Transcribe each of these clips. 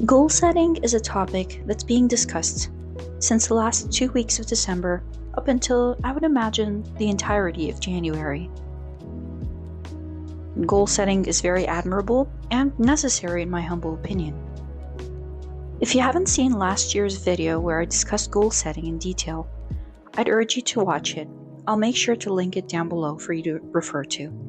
Goal setting is a topic that's being discussed since the last 2 weeks of December up until, I would imagine, the entirety of January. Goal setting is very admirable and necessary in my humble opinion. If you haven't seen last year's video where I discussed goal setting in detail, I'd urge you to watch it. I'll make sure to link it down below for you to refer to.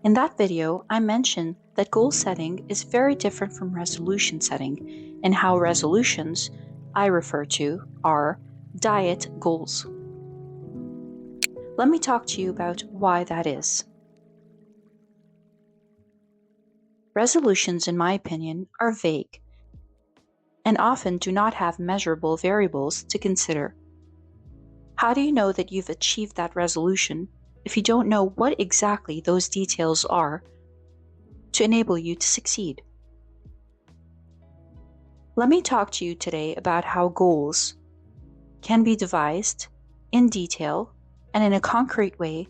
In that video, I mentioned that goal setting is very different from resolution setting, and how resolutions, I refer to, are diet goals. Let me talk to you about why that is. Resolutions, in my opinion, are vague and often do not have measurable variables to consider. How do you know that you've achieved that resolution if you don't know what exactly those details are to enable you to succeed? Let me talk to you today about how goals can be devised in detail and in a concrete way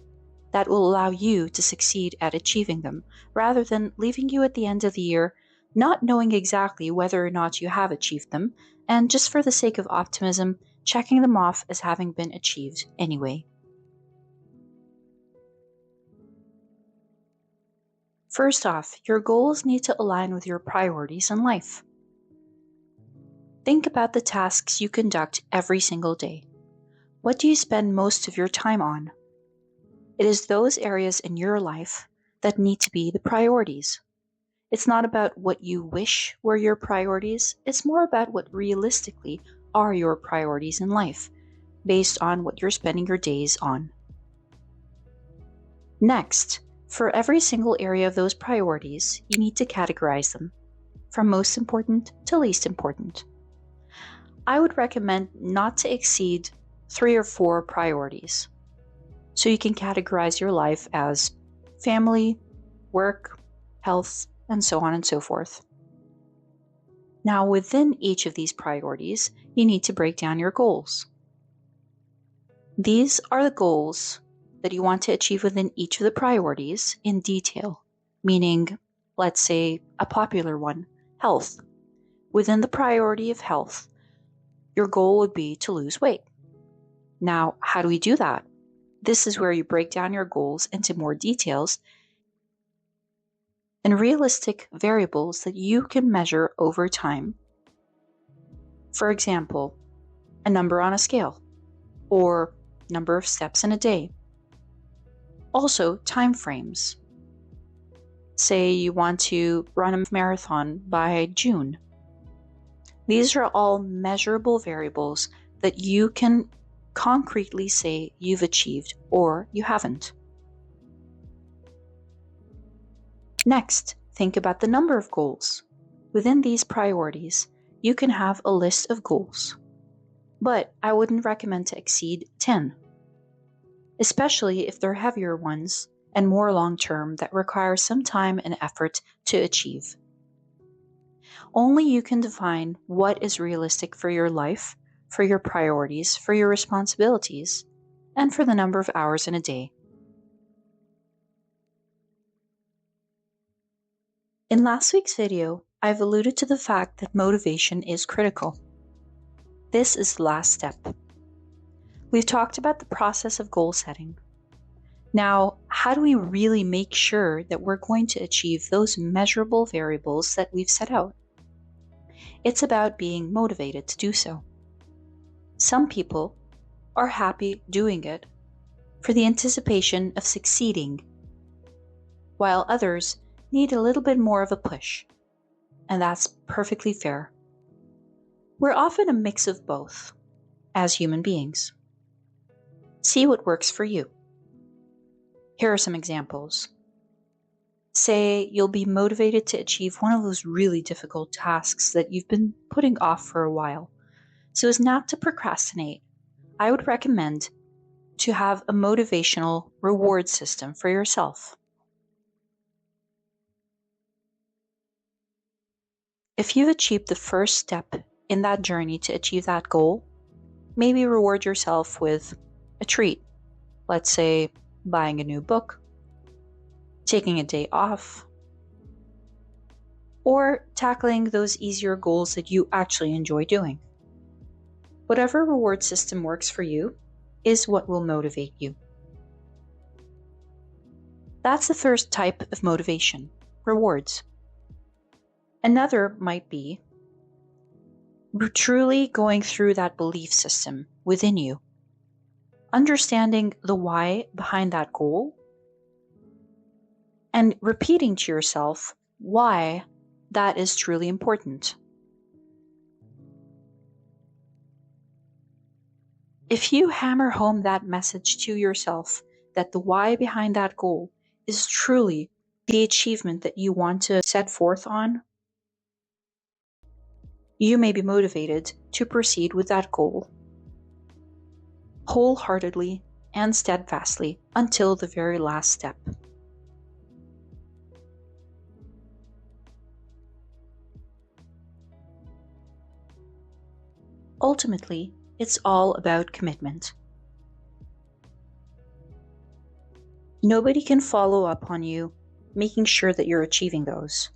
that will allow you to succeed at achieving them, rather than leaving you at the end of the year not knowing exactly whether or not you have achieved them, and just for the sake of optimism, checking them off as having been achieved anyway. First off, your goals need to align with your priorities in life. Think about the tasks you conduct every single day. What do you spend most of your time on? It is those areas in your life that need to be the priorities. It's not about what you wish were your priorities, it's more about what realistically are your priorities in life, based on what you're spending your days on. Next, for every single area of those priorities, you need to categorize them, from most important to least important. I would recommend not to exceed 3 or 4 priorities. So you can categorize your life as family, work, health, and so on and so forth. Now, within each of these priorities, you need to break down your goals. These are the goals that you want to achieve within each of the priorities in detail, meaning, let's say, a popular one, health. Within the priority of health, your goal would be to lose weight. Now, how do we do that? This is where you break down your goals into more details and realistic variables that you can measure over time. For example, a number on a scale, or number of steps in a day. Also, time frames. Say you want to run a marathon by June. These are all measurable variables that you can concretely say you've achieved or you haven't. Next, think about the number of goals. Within these priorities, you can have a list of goals, but I wouldn't recommend to exceed 10, especially if they're heavier ones and more long-term that require some time and effort to achieve. Only you can define what is realistic for your life, for your priorities, for your responsibilities, and for the number of hours in a day. In last week's video, I've alluded to the fact that motivation is critical. This is the last step. We've talked about the process of goal setting. Now, how do we really make sure that we're going to achieve those measurable variables that we've set out? It's about being motivated to do so. Some people are happy doing it for the anticipation of succeeding, while others need a little bit more of a push, and that's perfectly fair. We're often a mix of both as human beings. See what works for you. Here are some examples. Say you'll be motivated to achieve one of those really difficult tasks that you've been putting off for a while. So as not to procrastinate, I would recommend to have a motivational reward system for yourself. If you've achieved the first step in that journey to achieve that goal, maybe reward yourself with a treat. Let's say buying a new book, taking a day off, or tackling those easier goals that you actually enjoy doing. Whatever reward system works for you is what will motivate you. That's the first type of motivation, rewards. Another might be truly going through that belief system within you, understanding the why behind that goal, and repeating to yourself why that is truly important. If you hammer home that message to yourself that the why behind that goal is truly the achievement that you want to set forth on, you may be motivated to proceed with that goal wholeheartedly and steadfastly until the very last step. Ultimately, it's all about commitment. Nobody can follow up on you, making sure that you're achieving those.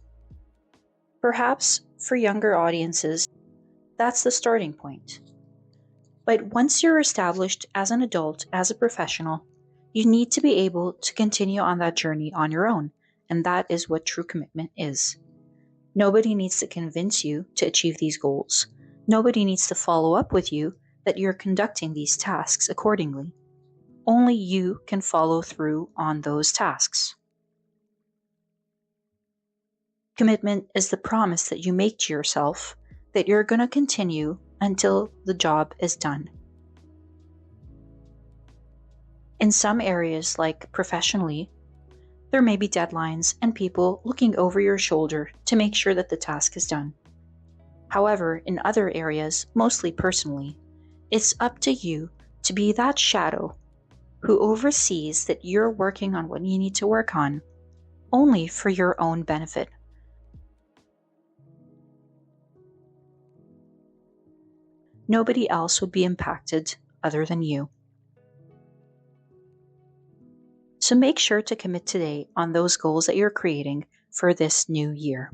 Perhaps for younger audiences, that's the starting point. But once you're established as an adult, as a professional, you need to be able to continue on that journey on your own, and that is what true commitment is. Nobody needs to convince you to achieve these goals. Nobody needs to follow up with you that you're conducting these tasks accordingly. Only you can follow through on those tasks. Commitment is the promise that you make to yourself that you're going to continue until the job is done. In some areas, like professionally, there may be deadlines and people looking over your shoulder to make sure that the task is done. However, in other areas, mostly personally, it's up to you to be that shadow who oversees that you're working on what you need to work on, only for your own benefit. Nobody else would be impacted other than you. So make sure to commit today on those goals that you're creating for this new year.